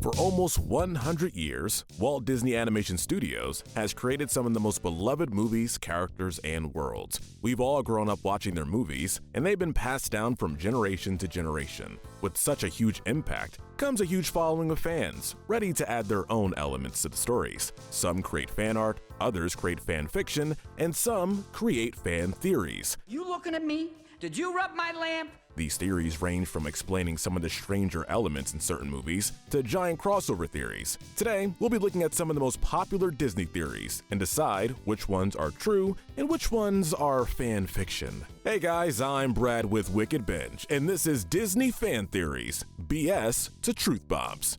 For almost 100 years, Walt Disney Animation Studios has created some of the most beloved movies, characters, and worlds. We've all grown up watching their movies, and they've been passed down from generation to generation. With such a huge impact comes a huge following of fans, ready to add their own elements to the stories. Some create fan art, others create fan fiction, and some create fan theories. You looking at me? Did you rub my lamp? These theories range from explaining some of the stranger elements in certain movies to giant crossover theories. Today, we'll be looking at some of the most popular Disney theories and decide which ones are true and which ones are fan fiction. Hey guys, I'm Brad with Wicked Binge, and this is Disney Fan Theories, BS to Truth Bombs.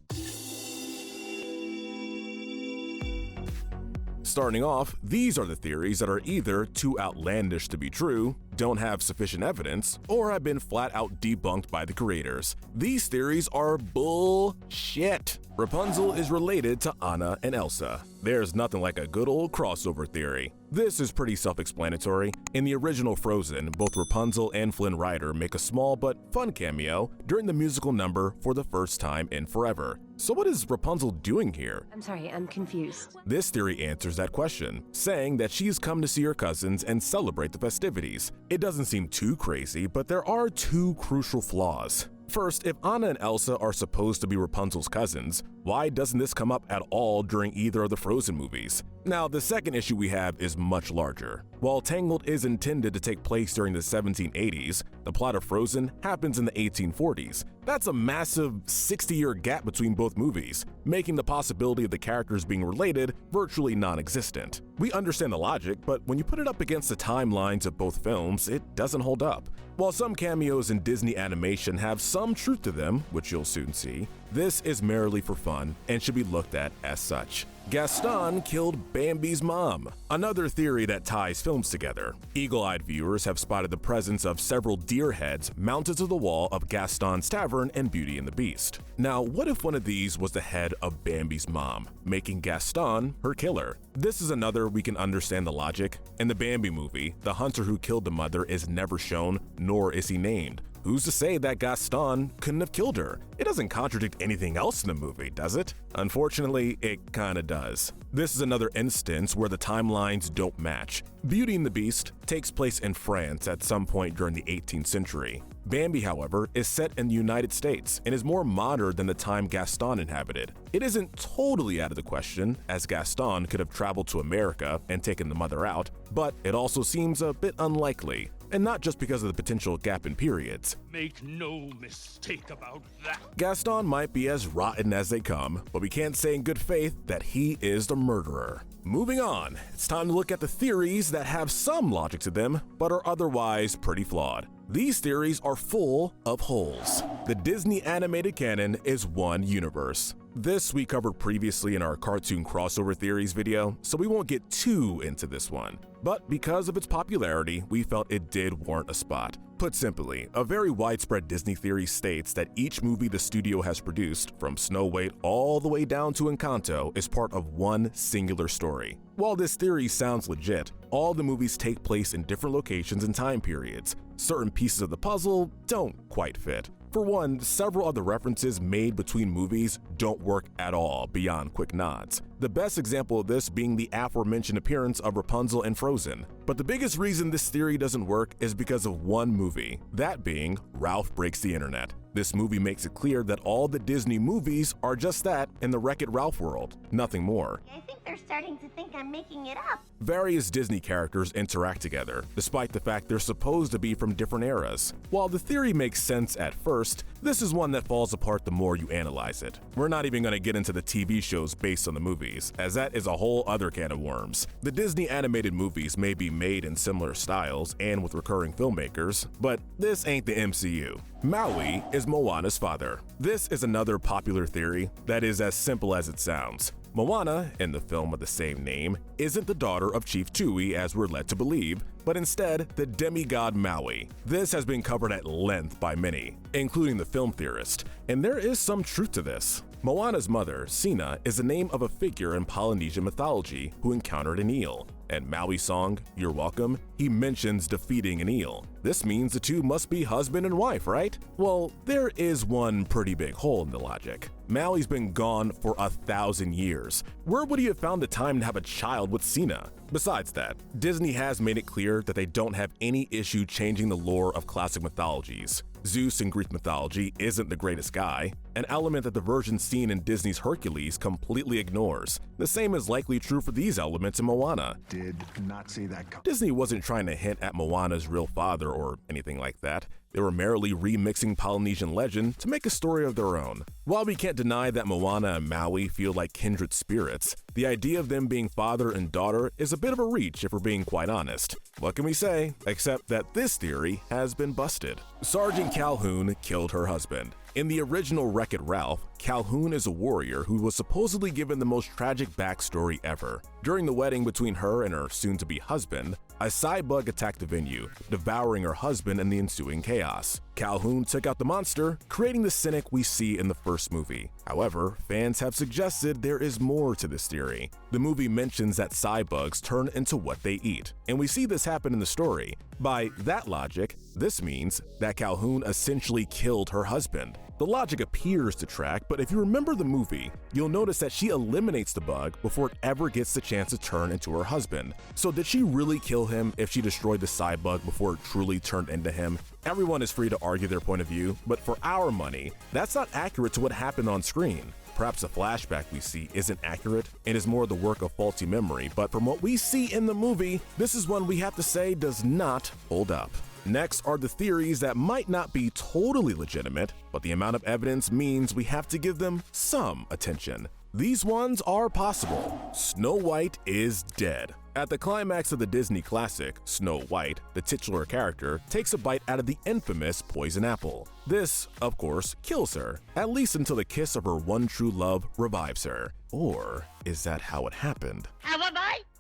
Starting off, these are the theories that are either too outlandish to be true, don't have sufficient evidence, or have been flat out debunked by the creators. These theories are bullshit. Rapunzel is related to Anna and Elsa. There's nothing like a good old crossover theory. This is pretty self-explanatory. In the original Frozen, both Rapunzel and Flynn Rider make a small but fun cameo during the musical number for the first time in forever. So what is Rapunzel doing here? I'm sorry, I'm confused. This theory answers that question, saying that she's come to see her cousins and celebrate the festivities. It doesn't seem too crazy, but there are two crucial flaws. First, if Anna and Elsa are supposed to be Rapunzel's cousins, why doesn't this come up at all during either of the Frozen movies? Now, the second issue we have is much larger. While Tangled is intended to take place during the 1780s, the plot of Frozen happens in the 1840s. That's a massive 60-year gap between both movies, making the possibility of the characters being related virtually non-existent. We understand the logic, but when you put it up against the timelines of both films, it doesn't hold up. While some cameos in Disney animation have some truth to them, which you'll soon see, this is merely for fun and should be looked at as such. Gaston killed Bambi's mom. Another theory that ties films together. Eagle-eyed viewers have spotted the presence of several deer heads mounted to the wall of Gaston's tavern in Beauty and the Beast. Now, what if one of these was the head of Bambi's mom, making Gaston her killer? This is another we can understand the logic. In the Bambi movie, the hunter who killed the mother is never shown, nor is he named. Who's to say that Gaston couldn't have killed her? It doesn't contradict anything else in the movie, does it? Unfortunately, it kinda does. This is another instance where the timelines don't match. Beauty and the Beast takes place in France at some point during the 18th century. Bambi, however, is set in the United States and is more modern than the time Gaston inhabited. It isn't totally out of the question, as Gaston could have traveled to America and taken the mother out, but it also seems a bit unlikely. And not just because of the potential gap in periods. Make no mistake about that. Gaston might be as rotten as they come, but we can't say in good faith that he is the murderer. Moving on, it's time to look at the theories that have some logic to them, but are otherwise pretty flawed. These theories are full of holes. The Disney animated canon is one universe. This we covered previously in our cartoon crossover theories video, so we won't get too into this one. But because of its popularity, we felt it did warrant a spot. Put simply, a very widespread Disney theory states that each movie the studio has produced, from Snow White all the way down to Encanto, is part of one singular story. While this theory sounds legit, all the movies take place in different locations and time periods. Certain pieces of the puzzle don't quite fit. For one, several of the references made between movies don't work at all beyond quick nods. The best example of this being the aforementioned appearance of Rapunzel in Frozen. But the biggest reason this theory doesn't work is because of one movie, that being Ralph Breaks the Internet. This movie makes it clear that all the Disney movies are just that in the Wreck-It Ralph world, nothing more. I think they're starting to think I'm making it up. Various Disney characters interact together, despite the fact they're supposed to be from different eras. While the theory makes sense at first, this is one that falls apart the more you analyze it. We're not even going to get into the TV shows based on the movies, as that is a whole other can of worms. The Disney animated movies may be made in similar styles and with recurring filmmakers, but this ain't the MCU. Maui is Moana's father. This is another popular theory that is as simple as it sounds. Moana, in the film of the same name, isn't the daughter of Chief Tui as we're led to believe, but instead the demigod Maui. This has been covered at length by many, including the film theorist, and there is some truth to this. Moana's mother, Sina, is the name of a figure in Polynesian mythology who encountered an eel. And Maui's song, You're Welcome, he mentions defeating an eel. This means the two must be husband and wife, right? Well, there is one pretty big hole in the logic. Maui's been gone for 1,000 years. Where would he have found the time to have a child with Sina? Besides that, Disney has made it clear that they don't have any issue changing the lore of classic mythologies. Zeus in Greek mythology isn't the greatest guy, an element that the version seen in Disney's Hercules completely ignores. The same is likely true for these elements in Moana. Did not see that coming. Disney wasn't trying to hint at Moana's real father or anything like that. They were merely remixing Polynesian legend to make a story of their own. While we can't deny that Moana and Maui feel like kindred spirits, the idea of them being father and daughter is a bit of a reach if we're being quite honest. What can we say, except that this theory has been busted. Sergeant Calhoun killed her husband. In the original Wreck-It Ralph, Calhoun is a warrior who was supposedly given the most tragic backstory ever. During the wedding between her and her soon-to-be husband, a cybug attacked the venue, devouring her husband in the ensuing chaos. Calhoun took out the monster, creating the cynic we see in the first movie. However, fans have suggested there is more to this theory. The movie mentions that cybugs turn into what they eat, and we see this happen in the story. By that logic, this means that Calhoun essentially killed her husband. The logic appears to track, but if you remember the movie, you'll notice that she eliminates the bug before it ever gets the chance to turn into her husband. So did she really kill him if she destroyed the cybug before it truly turned into him? Everyone is free to argue their point of view, but for our money, that's not accurate to what happened on screen. Perhaps the flashback we see isn't accurate and is more the work of faulty memory, but from what we see in the movie, this is one we have to say does not hold up. Next are the theories that might not be totally legitimate, but the amount of evidence means we have to give them some attention. These ones are possible. Snow White is dead. At the climax of the Disney classic, Snow White, the titular character, takes a bite out of the infamous poison apple. This, of course, kills her, at least until the kiss of her one true love revives her. Or is that how it happened?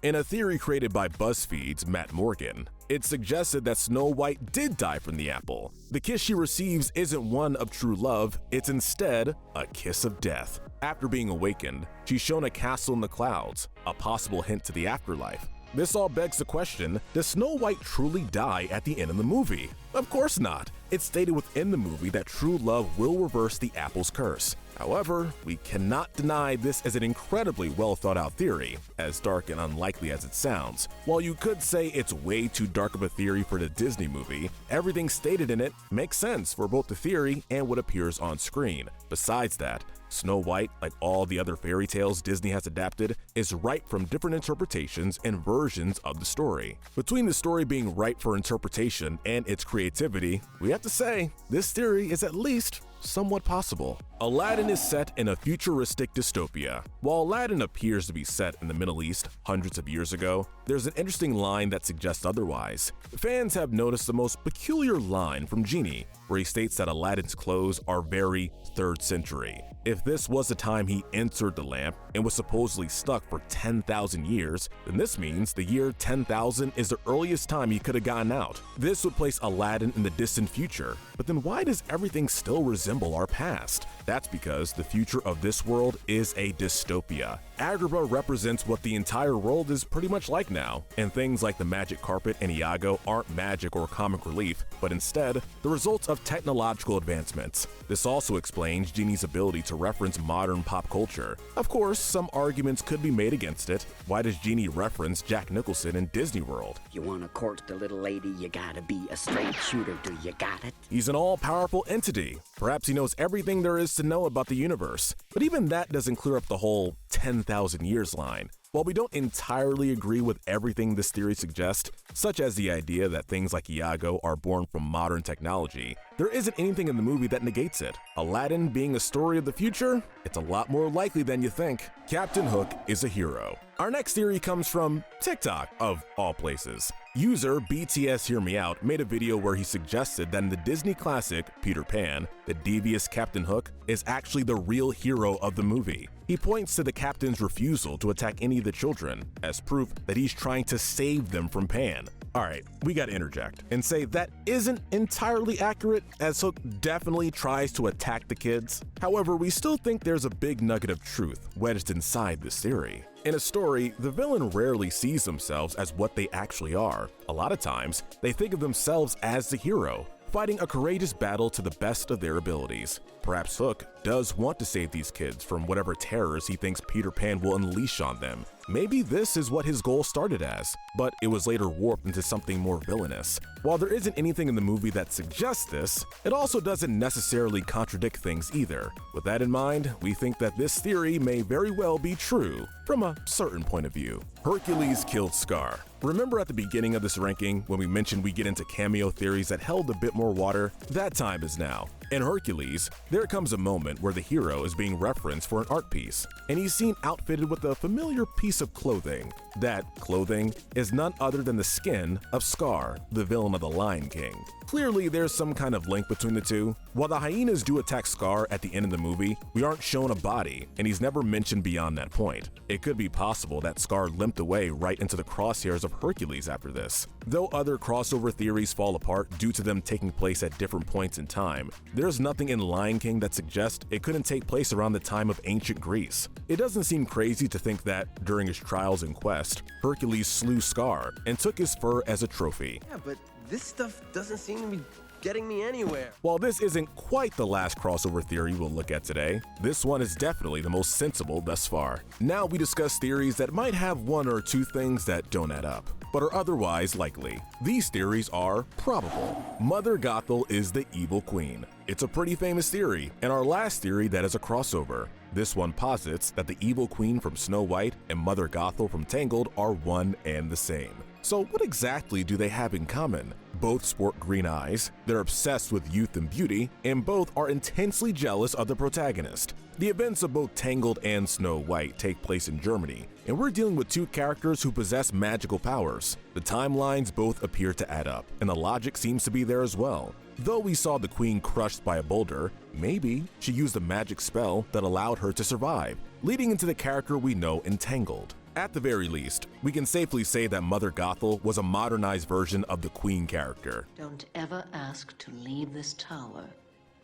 In a theory created by BuzzFeed's Matt Morgan, it suggested that Snow White did die from the apple. The kiss she receives isn't one of true love, it's instead a kiss of death. After being awakened, she's shown a castle in the clouds, a possible hint to the afterlife. This all begs the question, does Snow White truly die at the end of the movie? Of course not. It's stated within the movie that true love will reverse the apple's curse. However, we cannot deny this as an incredibly well thought out theory, as dark and unlikely as it sounds. While you could say it's way too dark of a theory for the Disney movie, everything stated in it makes sense for both the theory and what appears on screen. Besides that, Snow White, like all the other fairy tales Disney has adapted, is ripe from different interpretations and versions of the story. Between the story being ripe for interpretation and its creativity, we have to say, this theory is at least somewhat possible. Aladdin is set in a futuristic dystopia. While Aladdin appears to be set in the Middle East hundreds of years ago, there's an interesting line that suggests otherwise. Fans have noticed the most peculiar line from Genie, where he states that Aladdin's clothes are very 3rd century. If this was the time he entered the lamp and was supposedly stuck for 10,000 years, then this means the year 10,000 is the earliest time he could have gotten out. This would place Aladdin in the distant future, but then why does everything still resemble our past? That's because the future of this world is a dystopia. Agrabah represents what the entire world is pretty much like now, and things like the magic carpet and Iago aren't magic or comic relief, but instead the results of technological advancements. This also explains Genie's ability to reference modern pop culture. Of course, some arguments could be made against it. Why does Genie reference Jack Nicholson in Disney World? You wanna court the little lady, you gotta be a straight shooter, do you got it? He's an all-powerful entity. Perhaps he knows everything there is to know about the universe, but even that doesn't clear up the whole 10,000 years line. While we don't entirely agree with everything this theory suggests, such as the idea that things like Iago are born from modern technology, there isn't anything in the movie that negates it. Aladdin being a story of the future? It's a lot more likely than you think. Captain Hook is a hero. Our next theory comes from TikTok, of all places. User BTS Hear Me Out made a video where he suggested that in the Disney classic Peter Pan, the devious Captain Hook is actually the real hero of the movie. He points to the captain's refusal to attack any any of the children, as proof that he's trying to save them from Pan. Alright, we gotta interject and say that isn't entirely accurate, as Hook definitely tries to attack the kids. However, we still think there's a big nugget of truth wedged inside this theory. In a story, the villain rarely sees themselves as what they actually are. A lot of times, they think of themselves as the hero, fighting a courageous battle to the best of their abilities. Perhaps Hook does want to save these kids from whatever terrors he thinks Peter Pan will unleash on them. Maybe this is what his goal started as, but it was later warped into something more villainous. While there isn't anything in the movie that suggests this, it also doesn't necessarily contradict things either. With that in mind, we think that this theory may very well be true from a certain point of view. Hercules killed Scar. Remember at the beginning of this ranking when we mentioned we get into cameo theories that held a bit more water? That time is now. In Hercules, there comes a moment where the hero is being referenced for an art piece, and he's seen outfitted with a familiar piece of clothing. That clothing is none other than the skin of Scar, the villain of The Lion King. Clearly, there's some kind of link between the two. While the hyenas do attack Scar at the end of the movie, we aren't shown a body, and he's never mentioned beyond that point. It could be possible that Scar limped away right into the crosshairs of Hercules after this. Though other crossover theories fall apart due to them taking place at different points in time, there's nothing in Lion King that suggests it couldn't take place around the time of ancient Greece. It doesn't seem crazy to think that, during his trials and quest, Hercules slew Scar and took his fur as a trophy. Yeah, but this stuff doesn't seem to be getting me anywhere. While this isn't quite the last crossover theory we'll look at today, this one is definitely the most sensible thus far. Now we discuss theories that might have one or two things that don't add up, but are otherwise likely. These theories are probable. Mother Gothel is the evil queen. It's a pretty famous theory, and our last theory that is a crossover. This one posits that the evil queen from Snow White and Mother Gothel from Tangled are one and the same. So what exactly do they have in common? Both sport green eyes, they're obsessed with youth and beauty, and both are intensely jealous of the protagonist. The events of both Tangled and Snow White take place in Germany, and we're dealing with two characters who possess magical powers. The timelines both appear to add up, and the logic seems to be there as well. Though we saw the queen crushed by a boulder, maybe she used a magic spell that allowed her to survive, leading into the character we know in Tangled. At the very least, we can safely say that Mother Gothel was a modernized version of the Queen character. Don't ever ask to leave this tower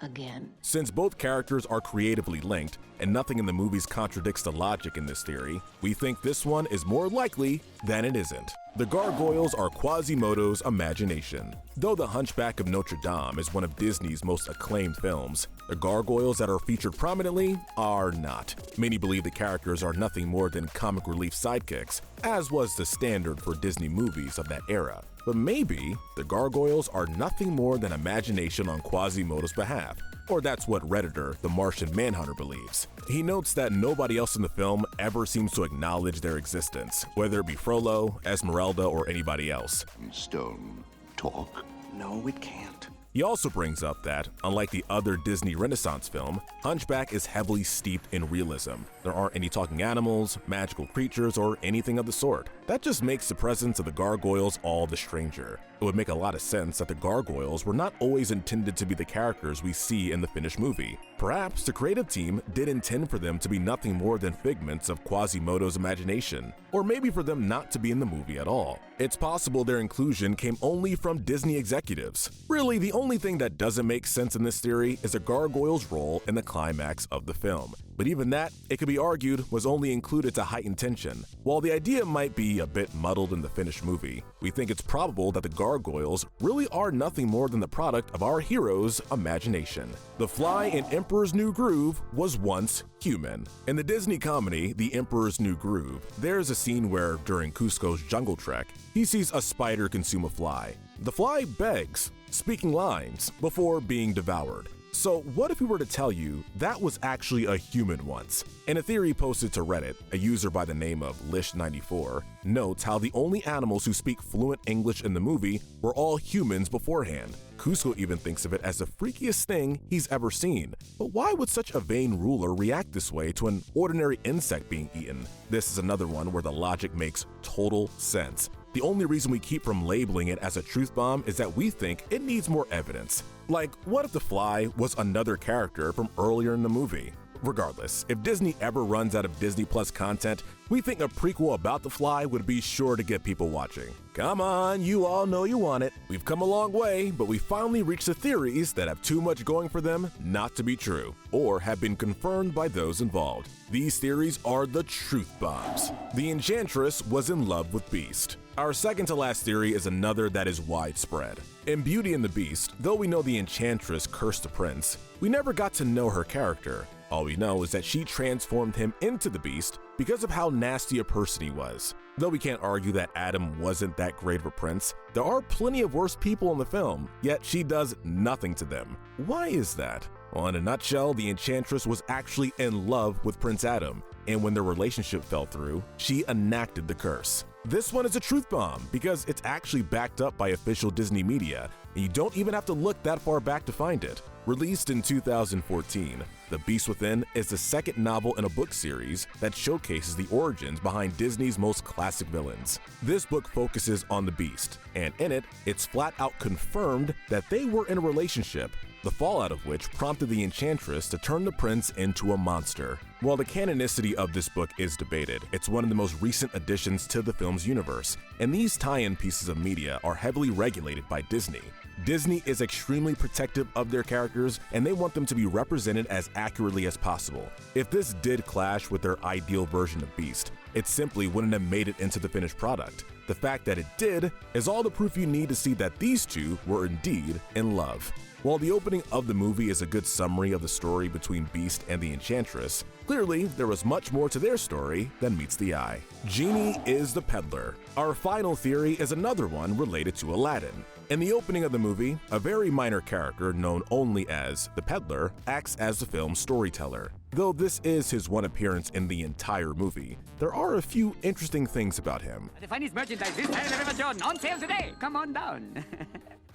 again. Since both characters are creatively linked, and nothing in the movies contradicts the logic in this theory, we think this one is more likely than it isn't. The Gargoyles are Quasimodo's imagination. Though The Hunchback of Notre Dame is one of Disney's most acclaimed films, the gargoyles that are featured prominently are not. Many believe the characters are nothing more than comic relief sidekicks, as was the standard for Disney movies of that era. But maybe the gargoyles are nothing more than imagination on Quasimodo's behalf. Or that's what Redditor, the Martian Manhunter, believes. He notes that nobody else in the film ever seems to acknowledge their existence, whether it be Frollo, Esmeralda, or anybody else. Stone talk? No, it can't. He also brings up that, unlike the other Disney Renaissance film, Hunchback is heavily steeped in realism. There aren't any talking animals, magical creatures, or anything of the sort. That just makes the presence of the gargoyles all the stranger. It would make a lot of sense that the gargoyles were not always intended to be the characters we see in the finished movie. Perhaps the creative team did intend for them to be nothing more than figments of Quasimodo's imagination, or maybe for them not to be in the movie at all. It's possible their inclusion came only from Disney executives. Really, the only thing that doesn't make sense in this theory is the gargoyles' role in the climax of the film. But even that, it could be argued, was only included to heighten tension. While the idea might be a bit muddled in the finished movie, we think it's probable that the gargoyles really are nothing more than the product of our hero's imagination. The fly in Emperor's New Groove was once human. In the Disney comedy, The Emperor's New Groove, there's a scene where, during Kuzco's jungle trek, he sees a spider consume a fly. The fly begs, speaking lines, before being devoured. So what if we were to tell you that was actually a human once? In a theory posted to Reddit, a user by the name of Lish94 notes how the only animals who speak fluent English in the movie were all humans beforehand. Kuzco even thinks of it as the freakiest thing he's ever seen. But why would such a vain ruler react this way to an ordinary insect being eaten? This is another one where the logic makes total sense. The only reason we keep from labeling it as a truth bomb is that we think it needs more evidence. Like, what if the fly was another character from earlier in the movie? Regardless, if Disney ever runs out of Disney Plus content, we think a prequel about The Fly would be sure to get people watching. Come on, you all know you want it. We've come a long way, but we finally reached the theories that have too much going for them not to be true, or have been confirmed by those involved. These theories are the truth bombs. The Enchantress was in love with Beast. Our second to last theory is another that is widespread. In Beauty and the Beast, though we know the Enchantress cursed the prince, we never got to know her character. All we know is that she transformed him into the Beast because of how nasty a person he was. Though we can't argue that Adam wasn't that great of a prince, there are plenty of worse people in the film, yet she does nothing to them. Why is that? Well, in a nutshell, the Enchantress was actually in love with Prince Adam, and when their relationship fell through, she enacted the curse. This one is a truth bomb because it's actually backed up by official Disney media, and you don't even have to look that far back to find it. Released in 2014, The Beast Within is the second novel in a book series that showcases the origins behind Disney's most classic villains. This book focuses on the Beast, and in it, it's flat out confirmed that they were in a relationship, the fallout of which prompted the Enchantress to turn the prince into a monster. While the canonicity of this book is debated, it's one of the most recent additions to the film's universe, and these tie-in pieces of media are heavily regulated by Disney. Disney is extremely protective of their characters, and they want them to be represented as accurately as possible. If this did clash with their ideal version of Beast, it simply wouldn't have made it into the finished product. The fact that it did is all the proof you need to see that these two were indeed in love. While the opening of the movie is a good summary of the story between Beast and the Enchantress, clearly there was much more to their story than meets the eye. Genie is the peddler. Our final theory is another one related to Aladdin. In the opening of the movie, a very minor character known only as the peddler acts as the film's storyteller. Though this is his one appearance in the entire movie, there are a few interesting things about him. The finest merchandise this side of the River Jordan on sale today. Come on down.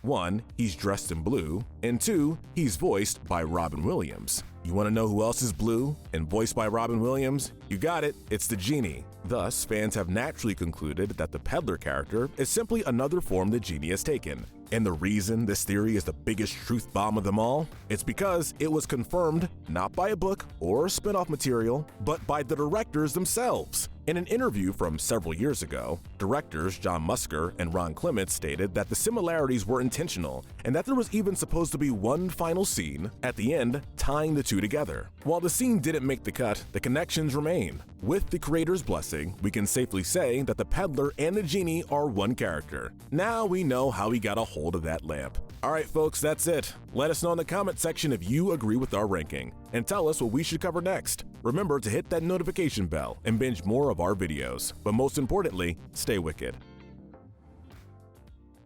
1, he's dressed in blue, and 2, he's voiced by Robin Williams. You want to know who else is blue and voiced by Robin Williams? You got it, it's the genie. Thus, fans have naturally concluded that the peddler character is simply another form the genie has taken. And the reason this theory is the biggest truth bomb of them all? It's because it was confirmed not by a book or spin-off material, but by the directors themselves. In an interview from several years ago, directors John Musker and Ron Clements stated that the similarities were intentional and that there was even supposed to be one final scene at the end tying the two together. While the scene didn't make the cut, the connections remain. With the creator's blessing, we can safely say that the peddler and the genie are one character. Now we know how he got a hold of that lamp. Alright folks, that's it. Let us know in the comment section if you agree with our ranking, and tell us what we should cover next. Remember to hit that notification bell and binge more of our videos. But most importantly, stay wicked.